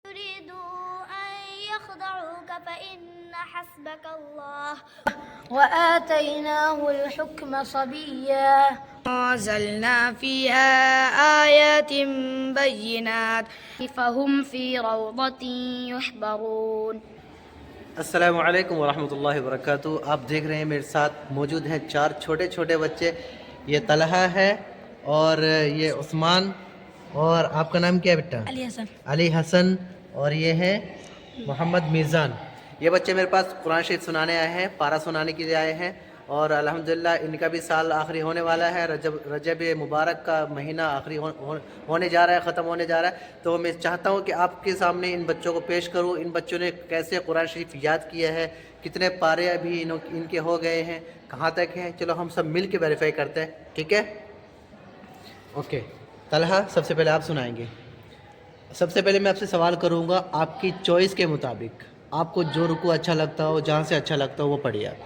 يريدوا أن يخدعوك فإن حسبك الله وآتيناه الحكم صبيا وأنزلنا فيها آيات بينات فهم في روضة يحبرون। अस्सलामु अलैकुम वरहमतुल्लाहि वबरकातुहू। आप देख रहे हैं मेरे साथ मौजूद हैं चार छोटे छोटे बच्चे। ये तलहा है और ये उस्मान और आपका नाम क्या है बेटा? अली हसन और ये है मोहम्मद मीज़ान। ये बच्चे मेरे पास कुरान शरीफ सुनाने आए हैं, पारा सुनाने के लिए आए हैं और अल्हम्दुलिल्लाह इनका भी साल आखिरी होने वाला है। रजब मुबारक का महीना आखिरी होने जा रहा है, ख़त्म होने जा रहा है। तो मैं चाहता हूँ कि आपके सामने इन बच्चों को पेश करूँ। इन बच्चों ने कैसे कुरान शरीफ याद किया है, कितने पारे अभी इनके हो गए हैं, कहाँ तक हैं। चलो हम सब मिल के वेरीफाई करते हैं, ठीक है? ओके तलहा, सबसे पहले आप सुनाएंगे। सबसे पहले मैं आपसे सवाल करूँगा, आपकी चॉइस के मुताबिक आपको जो रुकू अच्छा लगता हो, जहाँ से अच्छा लगता हो वो पढ़िए आप।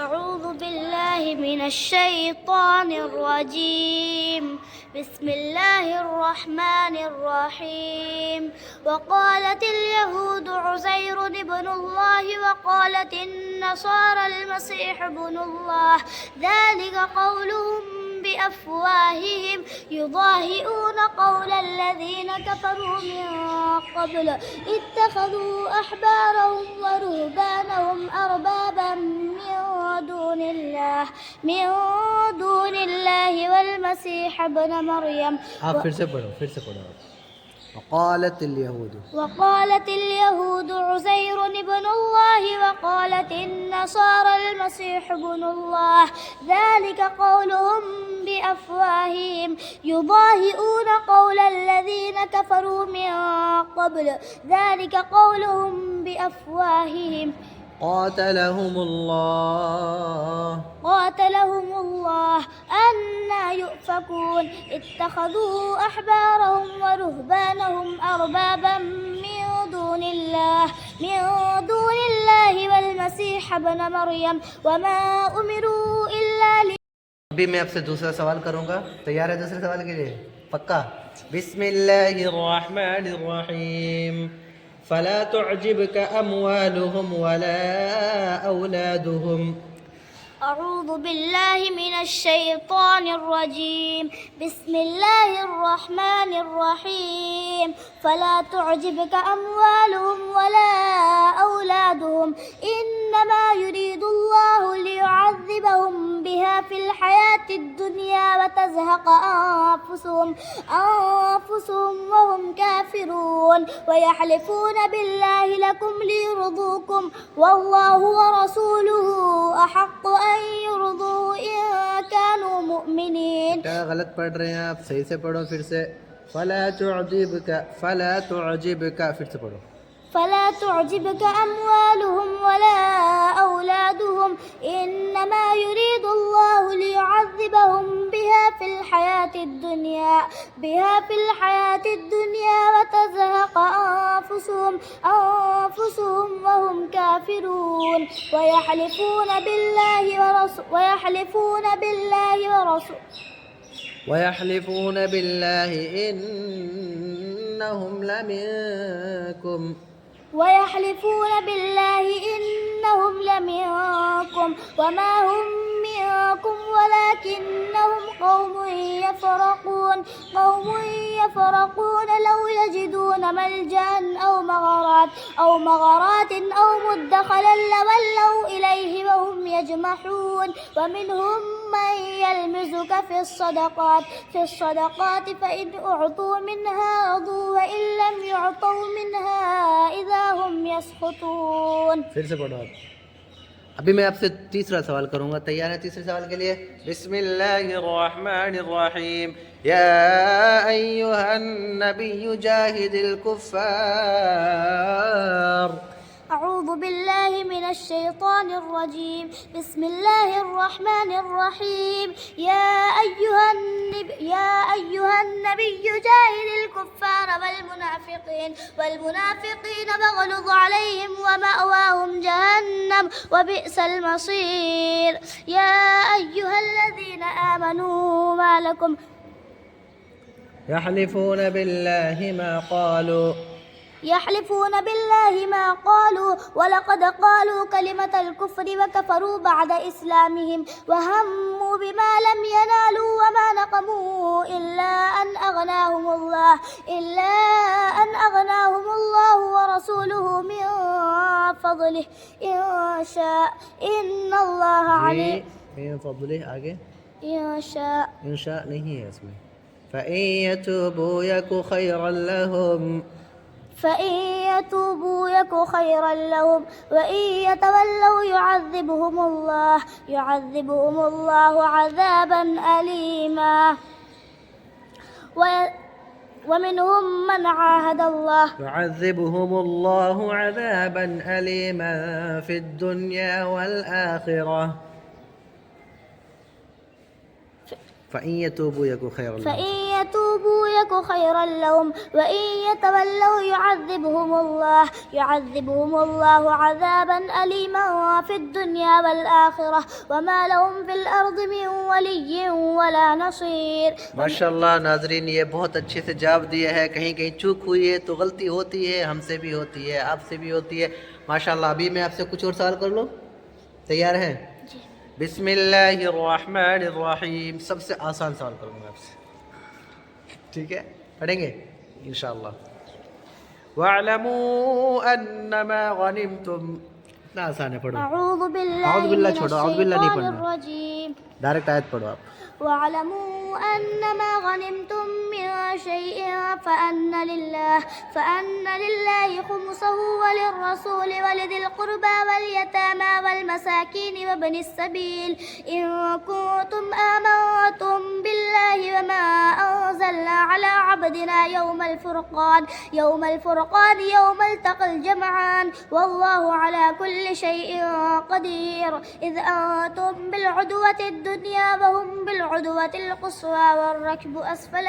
أعوذ بالله من الشيطان الرجيم بسم الله الرحمن الرحيم وقالت اليهود عزير ابن الله وقالت النصارى المسيح ابن الله ذلك قولهم بأفواههم يضاهئون قول الذين كفروا من قبل اتخذوا أحبارهم ورهبانهم أربابا من دون الله والمسيح ابن مريم। आप फिर से पढ़ो आप। وقالت اليهود عزير ابن الله وقالت النصارى المسيح ابن الله ذلك قولهم بأفواههم يضاهئون قول الذين كفروا من قبل ذلك قولهم بأفواههم قاتلهم الله أنى يؤفكون اتخذوا أحبارهم ورهبانهم أربابا من دون الله والمسيح ابن مريم وما أمروا إلا अभी मैं आपसे दूसरा सवाल करूंगा। तैयार है दूसरे सवाल के लिए? पक्का? बिस्मिल्लाहिर्रहमानिर्रहीम फला तुअजिबका अमवालुहुम वला औलादुहुम। أعوذ بالله من الشيطان الرجيم بسم الله الرحمن الرحيم فلا تعجبك أموالهم ولا أولادهم إنما يريد الله ليعذبهم بها في الحياة الدنيا وتزهق أنفسهم وهم كافرون ويحلفون بالله لكم ليرضوكم والله ورسوله أحق أن يرضوا إن كانوا مؤمنين। क्या गलत पढ़ रहे हैं आप? सही से पढ़ो फिर से। फला तुअजिबका फिर से पढ़ो। فلا تعجبك أموالهم ولا أولادهم إنما يريد الله ليعذبهم بها في الحياة الدنيا وتزهق أنفسهم وهم كافرون ويحلفون بالله إنهم لمنكم وما هم منكم ولكنهم قوم يفرقون لو يجدون ملجأ أو مغارات أو مدخلا لولوا إليه وهم يجمحون ومنهم من يلمزك في الصدقات فإن أعطوا منها رضوا وإن لم يعطوا منها إذا هم يسخطون। फिर से पढ़ो आप। अभी मैं आपसे तीसरा सवाल करूंगा। तैयार है तीसरे सवाल के लिए? बिस्मिल्लाहिर्रहमानिर्रहीम या अय्युहन नबिय्यु जाहिदिल कुफ्फार। أعوذ بالله من الشيطان الرجيم بسم الله الرحمن الرحيم يا أيها النبي جاهد الكفار والمنافقين واغلظ عليهم ومأواهم جهنم وبئس المصير يا أيها الذين آمنوا ما لكم यहलिफून बिल्लाहि मा क़ालू يحلفون بالله ما قالوا ولقد قالوا كلمة الكفر وكفروا بعد إسلامهم وهموا بما لم ينالوا وما نقموا إلا أن أغناهم الله ورسوله من فضله إن شاء إن الله عليم من फضले आगे إن شاء नहीं है इसमें فإن يتوبوا يك خيرا لهم فإن يتوبوا يك خيرا لهم وإن يتولوا يعذبهم الله عذابا أليما ومنهم من عاهد الله يعذبهم الله عذابا أليما في الدنيا والآخرة فإن يتوبوا يك خيرا لهم خيرا لهم وإن يتولوا يعذبهم الله عذابا أليما في الدنيا والآخرة وما لهم في الأرض من ولي ولا نصير. माशाल्लाह नाजरीन, ये बहुत अच्छे से जवाब दिया है. कहीं कहीं चूक हुई है तो गलती होती है, हमसे भी होती है, आपसे भी होती है. माशाल्लाह. अभी मैं आपसे कुछ और सवाल कर लूँ, तैयार हैं? बिस्मिल्लाहिर्रहमानिर्रहीम. सबसे आसान सवाल करूँगा आपसे, ठीक है? पढ़ेंगे इंशाअल्लाह. वअलमू अन्नमा गनिमतुम. इतना आसान है, पढ़ो. अऊज़ु बिल्लाहि छोड़ो, अऊज़ु बिल्लाह नहीं पढ़ना, रजीम. डायरेक्ट आयत पढ़ो आप. वअलमू अन्नमा गनिमतुम मिन शैइन फअन्न लिल्लाहि खुमुसहु वलिर्रसूलि वलिदिल कुर्बा वलयतामा वलमसाकीन वब्निस सबील इन कुंतुम आमनतुम बिल्लाहि वमा अंज़लना अला अब्दिना यौमल फुरक़ान यौमल तक़ल जमआन वल्लाहु अला कुल्लि शैइन क़दीर. इज़ अंतुम बिलउदवतिद दुनिया वहुम बिलउदवतिल क़ुस्वा والركب أسفل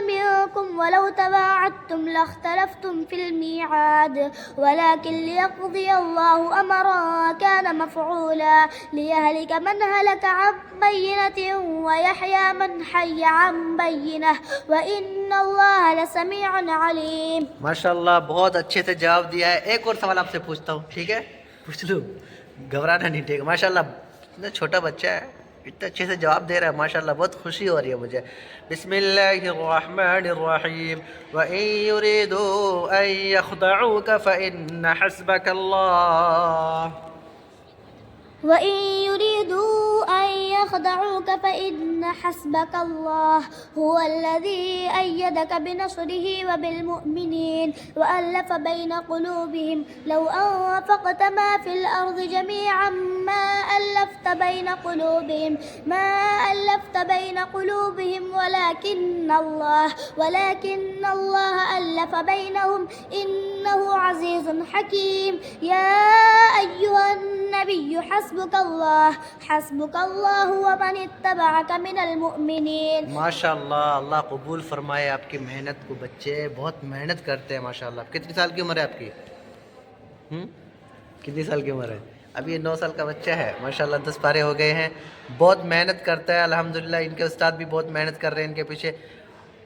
منكم ولو تواعدتم لاختلفتم في الميعاد ولكن ليقضي الله أمرا كان مفعولا ليهلك من هلك عن بينة ويحيى من حي عن بينة وإن الله लसमीउ अलीम. माशाल्लाह, बहुत अच्छे से जवाब दिया है. एक और सवाल आपसे पूछता हूँ, ठीक है? पूछ लो, घबराना नहीं, ठीक है? माशाल्लाह, इतना छोटा बच्चा है, इतना अच्छे से जवाब दे रहा है. माशाल्लाह, बहुत खुशी हो रही है मुझे. बिस्मिल्लाहिर्रहमानिर्रहीम. व इन युरीदू अन यख़दऊका फ़इन्न हस्बकल्लाह. وإن يريدوا أن يخدعوك فإن حسبك الله هو الذي أيدك بنصره وبالمؤمنين وألف بين قلوبهم لو أنفقت ما في الأرض جميعا ما ألفت بين قلوبهم ولكن الله ألف بينهم إنه عزيز حكيم. يا أيها النبي حسبك الله ومن اتبعك من المؤمनिन. माशाल्लाह, अल्लाह कबूल फरमाए आपकी मेहनत को. बच्चे बहुत मेहनत करते हैं माशाल्लाह. कितनी साल की उम्र है आपकी? कितनी साल की उम्र है? अभी ये 9 साल का बच्चा है. माशाल्लाह, 10 पारे हो गए हैं. बहुत मेहनत करता है अल्हम्दुलिल्लाह. इनके उस्ताद भी बहुत मेहनत कर रहे हैं इनके पीछे.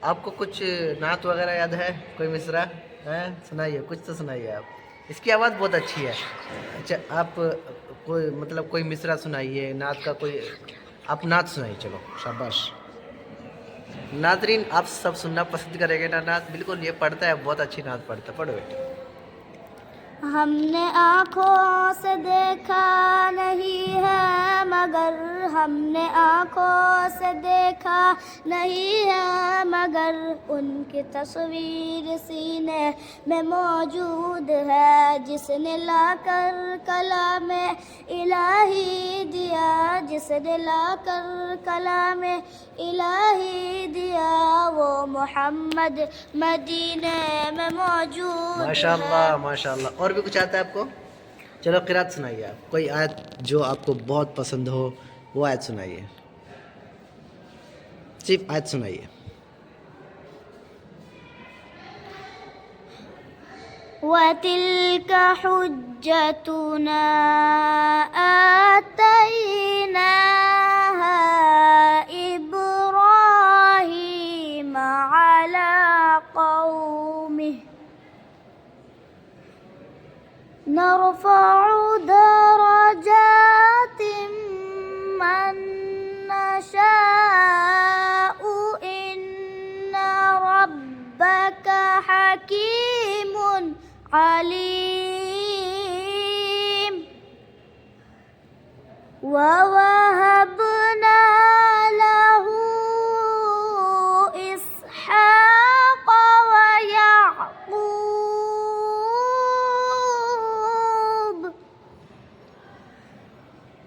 आपको कुछ नात वगैरह याद है? कोई मिसरा है? सुनाइए, कुछ तो सुनाइए आप. इसकी आवाज़ बहुत अच्छी है. अच्छा, आप कोई मिसरा सुनाइए नात का. कोई आप नात सुनाइए. चलो, शाबाश. नाज़रीन, आप सब सुनना पसंद करेंगे ना नात? बिल्कुल, ये पढ़ता है, बहुत अच्छी नात पढ़ता है. पढ़ो बेटा. हमने आँखों से देखा नहीं है मगर उनकी तस्वीर सीने में मौजूद है जिसने लाकर कलाम इलाही दिया वो मोहम्मद मदीने में मौजूद. माशाल्लाह. और भी कुछ आता है आपको? चलो, क़िरात सुनाइए आप. कोई आयत जो आपको बहुत पसंद हो, वो आयत सुनाइए. सिर्फ आयत सुनाइए. वतिल्क हुज्जतुना आतैनाहा इब्राहीम نرفع درجات من نشاء إن ربك حكيم عليم ووهبنا له إسحاق ويعقوب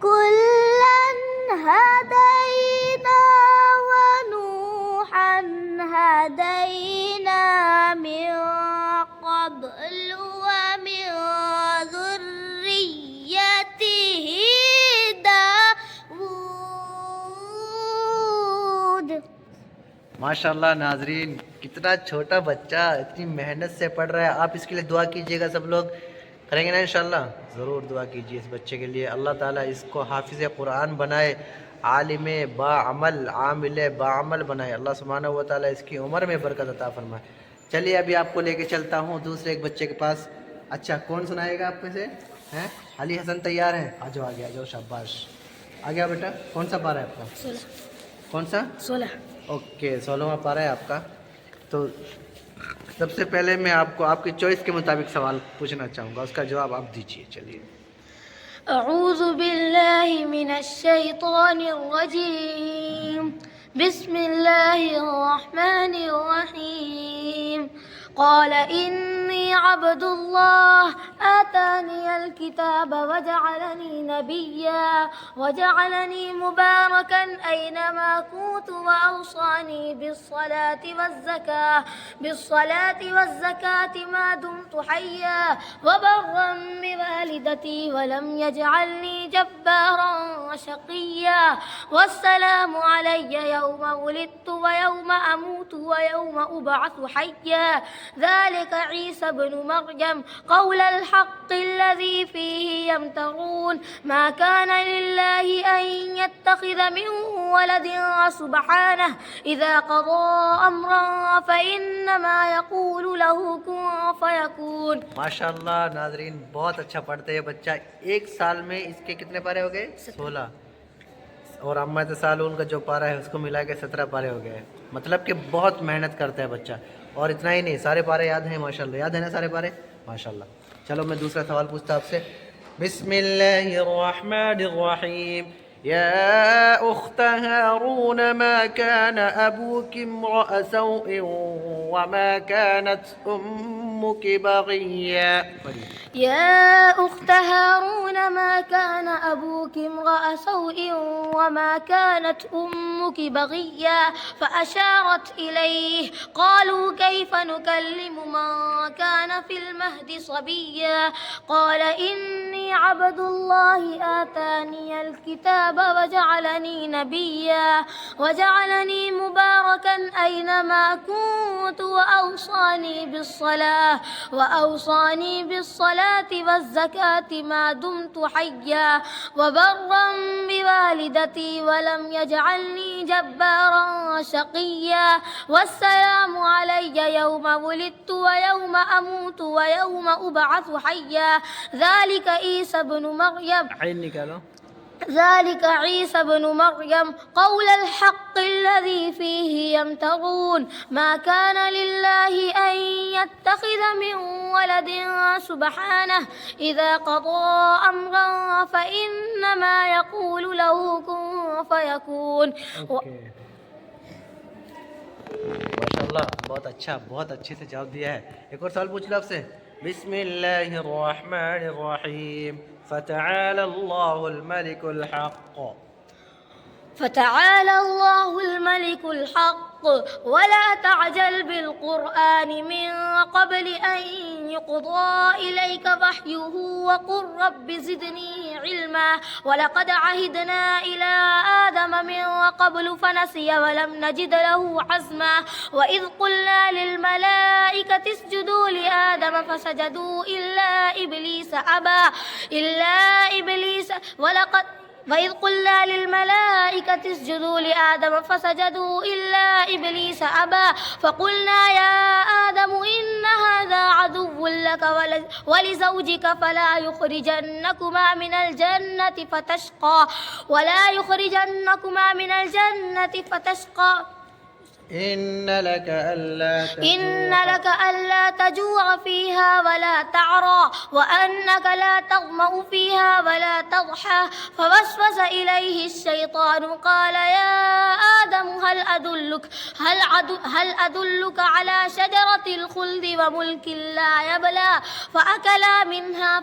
كلا هدينا ونوحا هدينا من قبل ومن ذريته داود माशाल्लाह नाजरीन, कितना छोटा बच्चा इतनी मेहनत से पढ़ रहा है। आप इसके लिए दुआ कीजिएगा, सब लोग करेंगे ना इंशाल्लाह। ज़रूर दुआ कीजिए इस बच्चे के लिए, अल्लाह ताला इसको हाफिज़ कुरान बनाए, आलिम बाअमल आमिल बाअमल बनाए। अल्लाह सुब्हानहू व तआला इसकी उम्र में बरकत अता फरमाए। चलिए अभी आपको लेके चलता हूँ दूसरे एक बच्चे के पास। अच्छा, कौन सुनाएगा आप में से? हैं अली हसन तैयार हैं? आ जाओ आगे, आ जाओ, शाबाश। आ गया बेटा। कौन सा पारा है आपका? 16 कौन सा? 16 ओके, 16वां पारा है आपका। तो सबसे पहले मैं आपको आपकी चॉइस के मुताबिक सवाल पूछना चाहूँगा, उसका जवाब आप दीजिए। चलिए। أعوذ بالله من الشيطان الرجيم بسم الله الرحمن الرحيم قال إني عبد الله آتاني الكتاب وجعلني نبيا وجعلني مباركا أينما كنت وأوصاني بالصلاة والزكاة ما دمت حيا وبرا بوالدتي ولم يجعلني جبارا شقيا والسلام علي يوم ولدت ويوم أموت ويوم أبعث حيا ذلك عيسى بن مريم قول الحق الذي فيه يمترون ما كان لله أن يتخذ من ولد سبحانه إذا قضى أمرا فإنما يقول له كن فيكون। माशाल्लाह नाजरीन, बहुत अच्छा पढ़ते हैं बच्चा। एक साल में इसके कितने पारे हो गए? 16। और अम्मा साल उनका जो पारा है उसको मिला के 17 पारे हो गए। मतलब कि बहुत मेहनत करता है बच्चा। और इतना ही नहीं, सारे पारे याद हैं माशाल्लाह। याद है ना सारे पारे? माशाल्लाह। चलो मैं दूसरा सवाल पूछता आपसे। बिस्मिल्लाहिर्रहमानिर्रहीम या उख्त हारून मा कान अबूक इम्रअ सौइन व मा कानत उम्मुक बगिया। يا أخت هارون ما كان أبوك امرأ سوء وما كانت أمك بغيا فأشارت إليه قالوا كيف نكلم من كان في المهد صبيا قال إني عبد الله آتاني الكتاب وجعلني نبيا وجعلني مباركا أينما كنت وأوصاني بالصلاة والزكاة ما دمت حيا وبرا بوالدتي ولم يجعلني جبارا شقيا والسلام علي يوم ولدت ويوم أموت ويوم أبعث حيا ذلك عيسى بن مريم قول الحق الذي فيه يمترون ما كان لله أن يتخذ من ولد سبحانه إذا قضى أمرا فإنما يقول له كن فيكون। माशाल्लाह, बहुत अच्छा, बहुत अच्छे से जवाब दिया है। एक और सवाल पूछ लो आपसे। बिस्मिल्लाहिर्रहमानिर्रहीम فتعالى الله الملك الحق فتعالى الله الملك الحق ولا تعجل بالقرآن من قبل أن يقضى إليك وحيه وقل رب زدني علما ولقد عهدنا إلى آدم من قبل فنسي ولم نجد له عزما وإذ قلنا للملائكة اسجدوا لآدم فسجدوا إلا إبليس أبى وإذ قلنا للملائكة اسجدوا لآدم فسجدوا إلا إبليس أبى فقلنا يا آدم إن لك ولزوجك فلا يخرجنكما من الجنة فتشقى ولا يخرجنكما من الجنة فتشقى إن لك ألا تجوع فيها ولا تعرى وأنك لا تظمأ فيها ولا تضحى فوسوس إليه الشيطان قال يا آدم هل أدلك على شجرة الخلد وملك لا يبلى فأكلا منها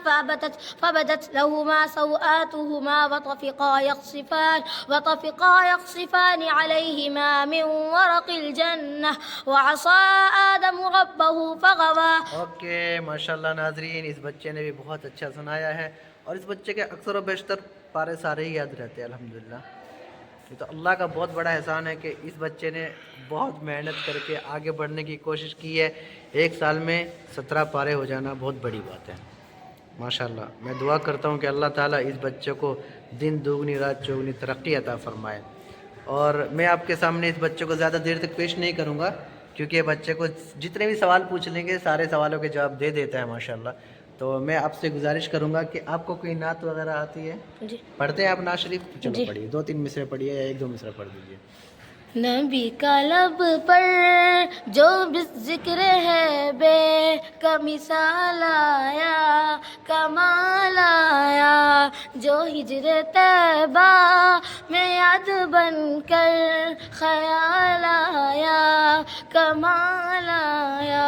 فبدت لهما سوآتهما وطفقا يخصفان عليهما من ورق الجنة وعصى آदम रब्बहु फगवा। ओके माशाल्लाह नाजरीन, इस बच्चे ने भी बहुत अच्छा सुनाया है और इस बच्चे के अक्सर व बेशतर पारे सारे ही याद रहते हैं अल्हम्दुलिल्लाह। ये तो अल्लाह का बहुत बड़ा एहसान है कि इस बच्चे ने बहुत मेहनत करके आगे बढ़ने की कोशिश की है। एक साल में 17 पारे हो जाना बहुत बड़ी बात है माशाल्लाह। मैं दुआ करता हूँ कि अल्लाह ताला इस बच्चे को दिन दुगनी रात चौगनी तरक्की अता फरमाए। और मैं आपके सामने इस बच्चे को ज़्यादा देर तक पेश नहीं करूँगा क्योंकि बच्चे को जितने भी सवाल पूछ लेंगे सारे सवालों के जवाब दे देता है माशाल्लाह। तो मैं आपसे गुजारिश करूँगा कि आपको कोई नात वगैरह आती है? जी। पढ़ते हैं आप नात शरीफ? चलो पढ़िए, 2-3 मिसरे पढ़िए या 1-2 मिसरा पढ़ दीजिए। नबी का लब पर जो जिक्र है बेकमिसाल आया कमाल आया जो हिजरे तैबा में याद बनकर ख़याल आया कमाल आया।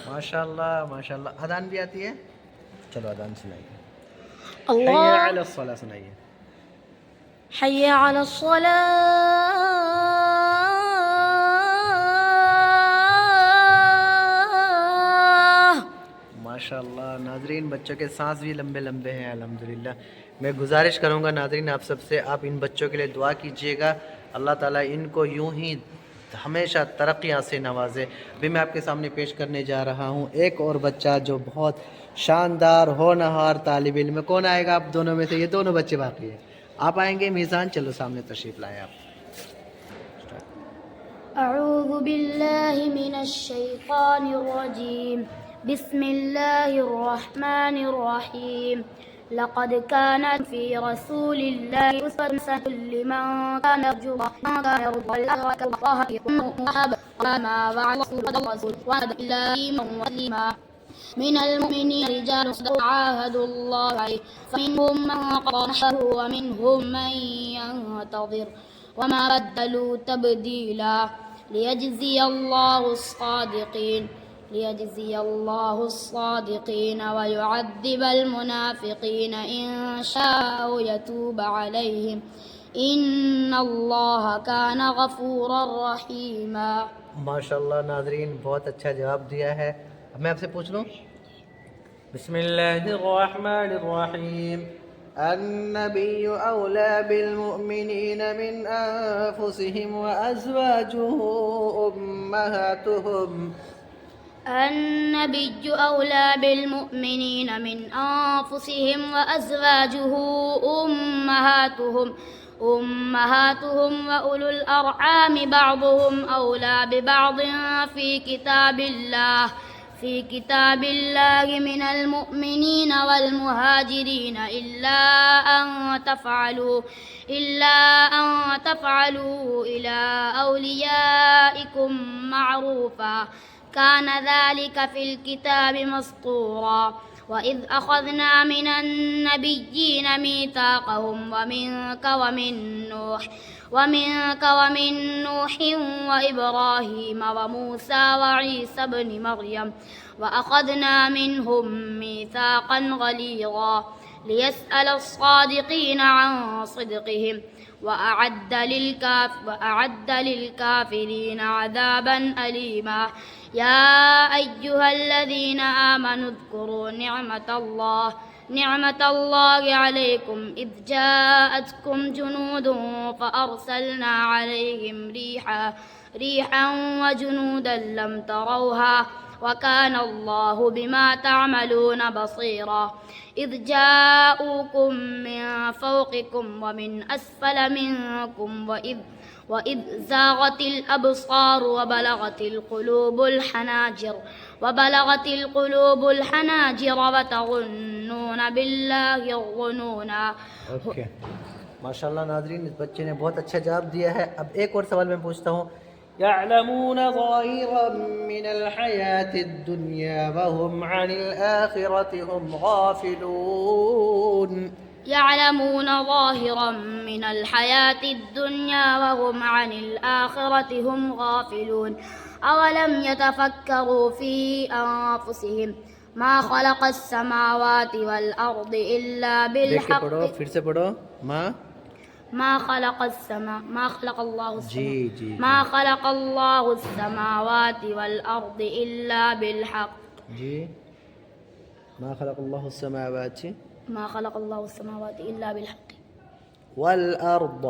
माशाल्लाह माशाल्लाह। अदान भी आती है? चलो अदान सुनाइए। अल्लाह हय्या अला सलाह सुनाइए। हय्या अला सलाह माशाल्लाह। नाजरीन बच्चों के सांस भी लंबे लंबे हैं अल्हम्दुलिल्लाह। मैं गुजारिश करूंगा नाजरीन आप सबसे, आप इन बच्चों के लिए दुआ कीजिएगा, अल्लाह ताला इनको यूं ही हमेशा तरक्कियाँ से नवाजे। अभी मैं आपके सामने पेश करने जा रहा हूँ एक और बच्चा जो बहुत शानदार होनहार तालिब इल्म। कौन आएगा आप दोनों में से? ये दोनों बच्चे बाकी हैं, आप आएंगे मीज़ान? चलो सामने तशरीफ़ लाएँ आप। अऊज़ु बिल्लाहि मिनश शैतानिर रजीम बिस्मिल्लाहिर रहमानिर रहीम लक़द काना फ़ी रसूलिल्लाहि उस्वतुन हसनतुन लिमन काना यरजू अल्लाह मिनल मुमिनीन रिजालुन सदक़ू आहादुल्लाह फमिनहुम मन क़ज़ा नहबहु व मिनहुम मन यंतज़िर वमा बद्दलू तब्दीला लियजज़ियल्लाहु الصادقين ويعذب المنافقين إن شاء يتوب عليهم إن الله كان غفورا رحيما। माशाल्लाह नाजरीन बहुत अच्छा जवाब दिया है। अब मैं आपसे पूछ लूँ? बिस्मिल्लाहिर्रहमानिर्रहीम अन्नबिय्यु औला बिलमुमिनीन मिन अनफुसिहिम व अज़वाजुहु उम्महातुहुम। النبي أولى بالمؤمنين من أنفسهم وأزواجه أمهاتهم وأولو الأرحام بعضهم أولى ببعض في كتاب الله من المؤمنين والمهاجرين إلا أن تفعلوا إلى أوليائكم معروفا كان ذلك في الكتاب مسطورا وإذ أخذنا من النبيين ميثاقهم ومنك ومن نوح وإبراهيم وموسى وعيسى ابن مريم وأخذنا منهم ميثاقا غليظا ليسأل الصادقين عن صدقهم وأعد للكافرين عذابا أليما يا أيها الذين آمنوا اذكروا نعمة الله عليكم إذ جاءتكم جنود فأرسلنا عليهم ريحا وجنودا لم تروها وكان الله بما تعملون بصيرا إذ جاءوكم من فوقكم ومن أسفل منكم وإذ زاغت الأبصار وبلغت القلوب الحناجر वबलगतिल कुलूबुल हनाजिर वतज़ुन्नून बिल्लाहि ज़ुनूना। ओके, माशाल्लाह नाज़रीन, इस बच्चे ने बहुत अच्छा जवाब दिया है। अब एक और सवाल मैं पूछता हूँ। यअलमून ज़ाहिरम मिनल हयातिद दुनिया वहुम अनिल आखिरति हुम गाफिलून। यअलमून ज़ाहिरम मिनल हयातिद दुनिया वहुम अनिल आखिरति हुम गाफिलून। अवलम यतफक्करू फी अनफुसिहिम मा खलक़स समावाति वल अर्दि इल्ला बिल देख के हक़्क़ि। पढ़ो, फिर से पढ़ो। मा खलक़ल्लाहु जी जी मा खलक़ल्लाहु समावाति वल अर्दि इल्ला बिल हक़्क़। जी, मा खलक़ल्लाहु समावाति मा खलक़ल्लाहु समावाति इल्ला बिल हक़्क़ वल अर्द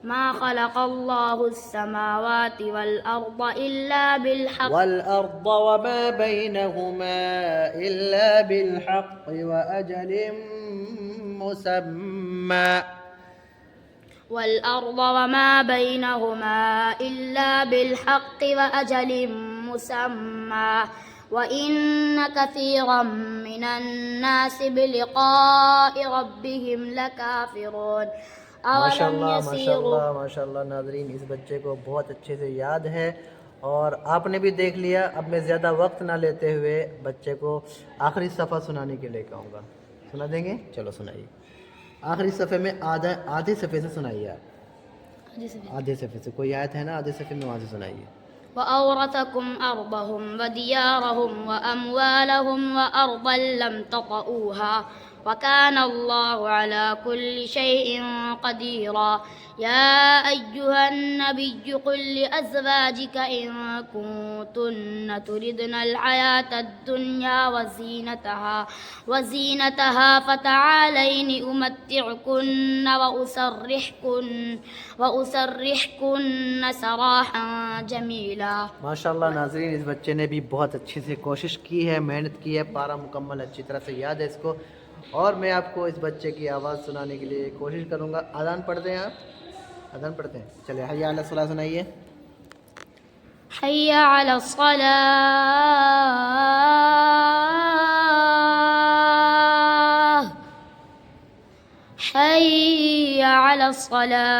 मा खलक़ल्लाहु समावाति वल अर्द इल्ला बिल हक़्क़ वल अर्द वमा बैनहुमा इल्ला बिल हक़्क़ व अजलिम मुसम्मा। वल अर्द वमा बैनहुमा इल्ला बिल हक़्क़ व अजलिम मुसम्मा व इन्न कसीरम मिनन नासि बिलिक़ाइ रब्बिहिम लकाफ़िरून। माशाल्लाह माशाल्लाह माशाल्लाह नाज़रीन, इस बच्चे को बहुत अच्छे से याद है और आपने भी देख लिया। अब मैं ज़्यादा वक्त ना लेते हुए बच्चे को आखिरी सफ़ा सुनाने के लिए कहूँगा। सुना देंगे? चलो सुनाइए। आखिरी सफ़े में आधे सफ़े से सुनाइए आप। आधे सफ़े से कोई आयत है ना, आधे सफ़े में वहाँ से सुनाइए। वअौरथकुम अर्दहुम वदियारहुम वअमवालहुम वअर्दन लम ततऊहा वकाना अल्लाहु अला कुल्लि शैइन क़दीरा। या अय्युहन नबिय्यु क़ुल लिअज़वाजिका इन कुन्तुन्न तुरिदनल हयातद दुन्या वज़ीनतहा फ़तआलैनि उमत्तिअकुन्न वउसर्रिहकुन्न सराहन जमीला। माशाल्लाह नाज़रीन, इस बच्चे ने भी बहुत अच्छे से कोशिश की है, मेहनत की है, पारा मुकम्मल अच्छी तरह से याद है इसको। और मैं आपको इस बच्चे की आवाज़ सुनाने के लिए कोशिश करूँगा। अज़ान पढ़ते हैं आप? अज़ान पढ़ते हैं? चलिए, हय्या अला सलाह सुनाइए। हय्या अला सलाह, हय्या अला सलाह।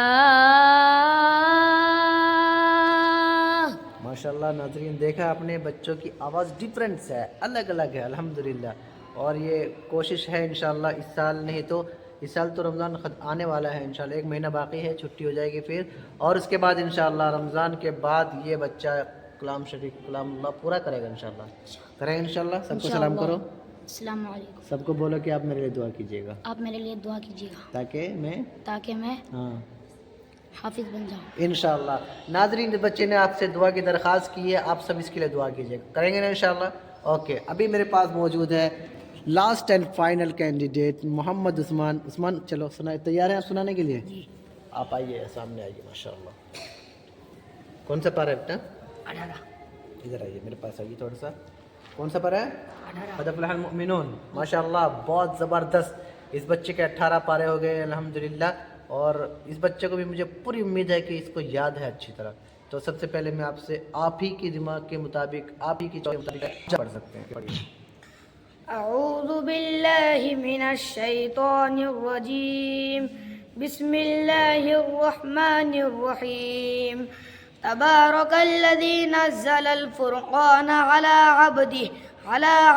माशाल्लाह नाज़रीन, देखा आपने, बच्चों की आवाज़ डिफरेंस है, अलग अलग है अल्हम्दुलिल्लाह। और ये कोशिश है इंशाल्लाह इस साल, नहीं तो इस साल तो रमज़ान आने वाला है इंशाल्लाह, 1 महीना बाकी है, छुट्टी हो जाएगी फिर। और उसके बाद इंशाल्लाह रमज़ान के बाद ये बच्चा कलाम शरीफ कलामुल्लाह पूरा करेगा इंशाल्लाह। करेगा इंशाल्लाह। सबको सलाम करो। अस्सलाम वालेकुम। सबको बोलो कि आप मेरे लिए दुआ कीजिएगा, आप मेरे लिए दुआ कीजिएगा ताकि मैं हाँ हाफिज़ बन जाऊँ इंशाल्लाह। नाज़रीन, इस बच्चे ने आपसे दुआ की दरख्वास्त की है, आप सब इसके लिए दुआ कीजिएगा। करेंगे ना इंशाल्लाह? ओके, अभी मेरे पास मौजूद है last end final candidate Mohammad Usman. Usman, चलो सुना, तैयार हैं आप सुनाने के लिए? आप आइए, सामने आइए। माशाल्लाह, कौन सा पारा है बेटा? 18। इधर आइए, मेरे पास आइए थोड़ा सा। कौन सा पारा है? क़द अफ़लहल मुमिनून। माशाल्लाह, बहुत ज़बरदस्त। इस बच्चे के 18 पारे हो गए अल्हम्दुलिल्लाह। और इस बच्चे को भी मुझे पूरी उम्मीद है कि इसको याद है अच्छी तरह। तो सबसे पहले मैं आपसे आप ही की दिमाग के मुताबिक, आप ही की चॉइस के मुताबिक पढ़ सकते हैं। पढ़िए। अऊज़ु बिल्लाहि मिनश शैतानिर रजीम। बिस्मिल्लाहिर रहमानिर रहीम। तबारकल्लज़ी नज़्ज़लल फ़ुरक़ान अला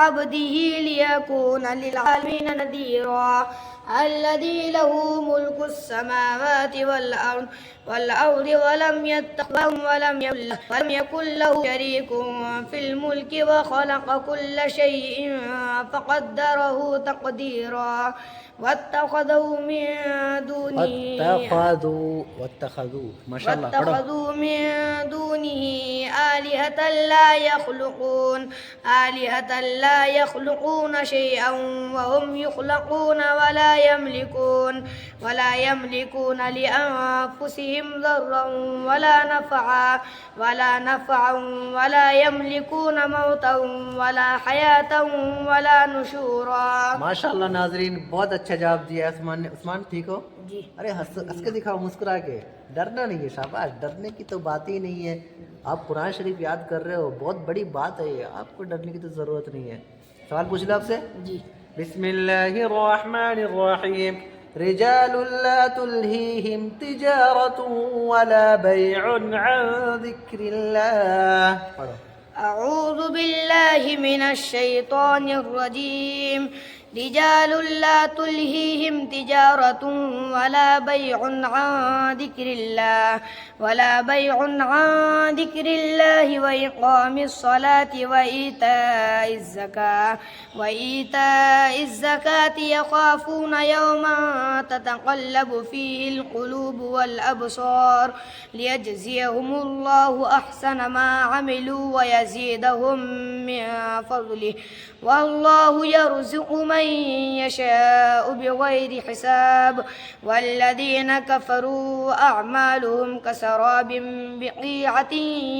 अब्दिही लियकूना लिलआलमीन नज़ीरा। अल्लज़ी लहू मुल्कुस समावाति वल अर्दि वलम यकुल लहू शरीकुन फिल मुल्कि व खलक़ कुल्ल शैइन फ़क़द्दरहू तक़दीरा। वत्तख़ज़ू मिन दूनिही आलिहतन ला यख़्लुक़ून शैअन व हुम युख़्लक़ून वला यमलिकून लिअन्फुसिहिम ज़र्रन वला नफ़अन वला यमलिकून मौतन वला हयातन वला नुशूरा। माशाल्लाह नाज़रीन, बहुत अच्छा जवाब दिया उस्मान ने। उस्मान ठीक हो? जी। अरे हंस हंस के दिखाओ, मुस्कुरा के। डरना नहीं है, शाबाश, डरने की तो बात ही नहीं है। आप कुरान शरीफ याद कर रहे हो, बहुत बड़ी बात है ये, आपको डरने की तो ज़रूरत नहीं है। सवाल पूछ लो आपसे। जी। बिस्मिल्लाहिर्रहमानिर्रहीम। रिजालुन ला तुल्हीहिम तिजारतुन वला बैउन अन ज़िक्रिल्लाह। पढ़ो। أعوذ بالله من الشيطان الرجيم رجال لا تلهيهم تجارة ولا بيع عن ذكر الله وإقام الصلاة وإيتاء الزكاة يخافون يوما تتقلب فيه القلوب والأبصار ليجزيهم الله أحسن ما عملوا ويزيدهم من فضله والله يرزق من يشاء بغير حساب والذين كفروا أعمالهم كسراب بقيعة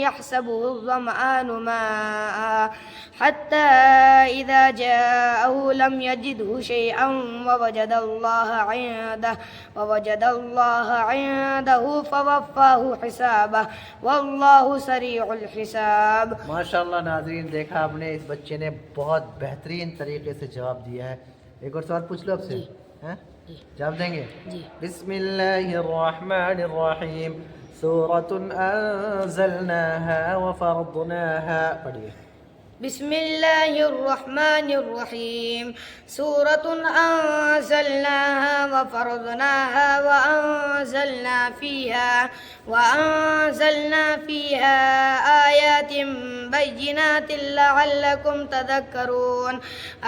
يحسبه الظمآن ماء حتى إذا جاءه لم يجده شيئا ووجد الله عنده فوفاه حسابه والله سريع الحساب। माशाल्लाह नाज़रीन, देखा आपने, इस बच्चे ने बहुत बेहतरीन तरीके से जवाब दिया है। एक और सवाल पूछ लो आपसे, हैं? जवाब देंगे? जी। बिस्मिल्लाहिर्रहमानिर्रहीम। सूरतुन अंज़लनाहा व फरदनाहा। पढ़िए। बिस्मिल्लाहिर्रहमानिर्रहीम सूरतुन अंज़लनाहा वफ़रज़नाहा वअंज़लना फ़ीहा आयातिन बय्यिनातिन लअल्लकुम तज़क्करून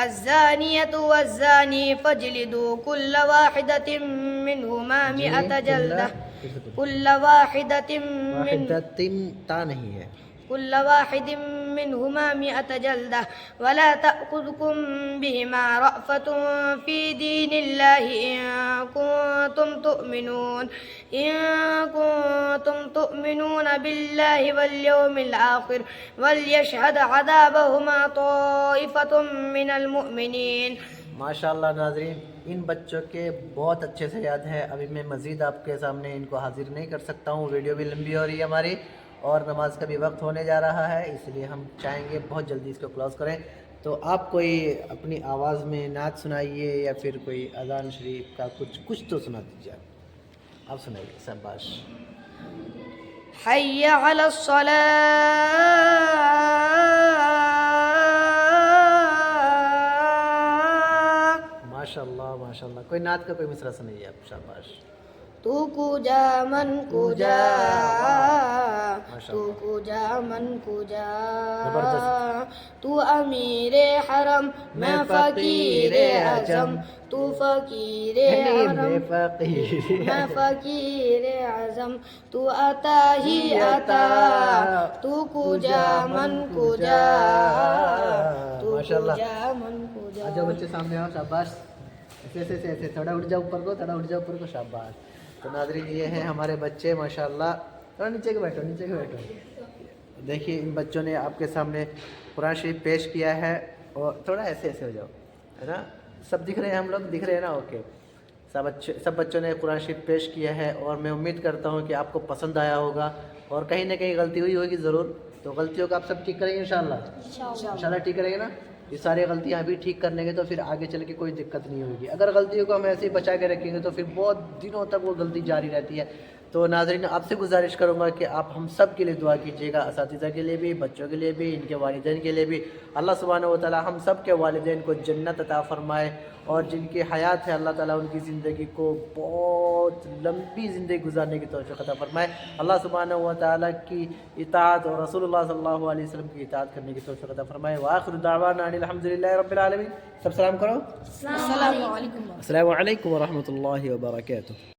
अज़्ज़ानियतु वज़्ज़ानी फ़ज्लिदू कुल्ल वाहिदतिन मिनहुमा मिअता जल्दह कुल्ल वाहिदतिन ता नहीं है। कुल्ल वाहिदिन मिनहुमा मिअता जल्दह वला तअख़ुज़कुम बिहिमा रअफ़तुन फ़ी दीनिल्लाहि इन कुन्तुम तुअमिनून बिल्लाहि वल यौमिल आख़िर वलयशहद अज़ाबहुमा ताइफ़तुम मिनल मुअमिनीन। माशाल्लाह नाज़रीन, इन बच्चों के बहुत अच्छे से याद है। अभी मैं मज़ीद आपके सामने इनको हाजिर नहीं कर सकता हूँ, वीडियो भी लंबी हो रही है हमारी और नमाज का भी वक्त होने जा रहा है, इसलिए हम चाहेंगे बहुत जल्दी इसको क्लोज़ करें। तो आप कोई अपनी आवाज़ में नात सुनाइए या फिर कोई अज़ान शरीफ का कुछ तो सुना दीजिए। आप सुनाइए। शाबाश। हय्य अलस्सलाह माशाल्लाह माशाल्लाह। कोई नात का कोई मिसरा सुनाइए आप। शाबाश। तू कुजा मन कुजा, तू कुजा मन कुजा, तू अमीरे हरम मैं फ़कीरे अज़म, तू फ़कीरे हरम मैं फ़कीरे अज़म, तू अता ही अता, तू कुजा मन कुजा, तू कुजा मन कुजा। आ जाओ बच्चे सामने आओ। शाबाश। ऐसे ऐसे थोड़ा उठ जाओ ऊपर को, थोड़ा उठ जाओ ऊपर को। शाबाश। तो नाज़रीन, ये हैं हमारे बच्चे माशाल्लाह। थोड़ा नीचे के बैठो। देखिए, इन बच्चों ने आपके सामने कुरान शरीफ पेश किया है और थोड़ा ऐसे हो जाओ, है ना? सब दिख रहे हैं, हम लोग दिख रहे हैं ना? ओके। सब बच्चों ने कुरान शरीफ पेश किया है और मैं उम्मीद करता हूँ कि आपको पसंद आया होगा और कहीं ना कहीं गलती हुई होगी ज़रूर। तो गलतियों को आप सब ठीक करेंगे इंशाल्लाह ठीक करेंगे ना? ये सारी गलतियाँ अभी ठीक कर लेंगे तो फिर आगे चल के कोई दिक्कत नहीं होगी। अगर गलतियों को हम ऐसे ही बचा के रखेंगे तो फिर बहुत दिनों तक वो गलती जारी रहती है। तो नाज़रीन, आपसे गुजारिश करूँगा कि आप हम सब के लिए दुआ कीजिएगा, असातिज़ा के लिए भी, बच्चों के लिए भी, इनके वालिदैन के लिए भी। अल्लाह सुब्हानहू व तआला हम सब के वालिदैन को जन्नत अता फ़रमाए और जिनकी हयात है अल्लाह ताला उनकी ज़िंदगी को बहुत लंबी ज़िंदगी गुजारने की तौफ़ीक़ अता फ़रमाए। अल्लाह सुब्हानहू व तआला की इताअत और रसूलुल्लाह सल्लल्लाहु अलैहि वसल्लम की इताअत करने की तौफ़ीक़ अता फ़रमाए। व आखिरु दावाना अनिल हम्दुलिल्लाहि रब्बिल आलमीन। सब सलाम करो। अस्सलामु अलैकुम अस्सलामु अलैकुम व रहमतुल्लाहि व बरकातुहू।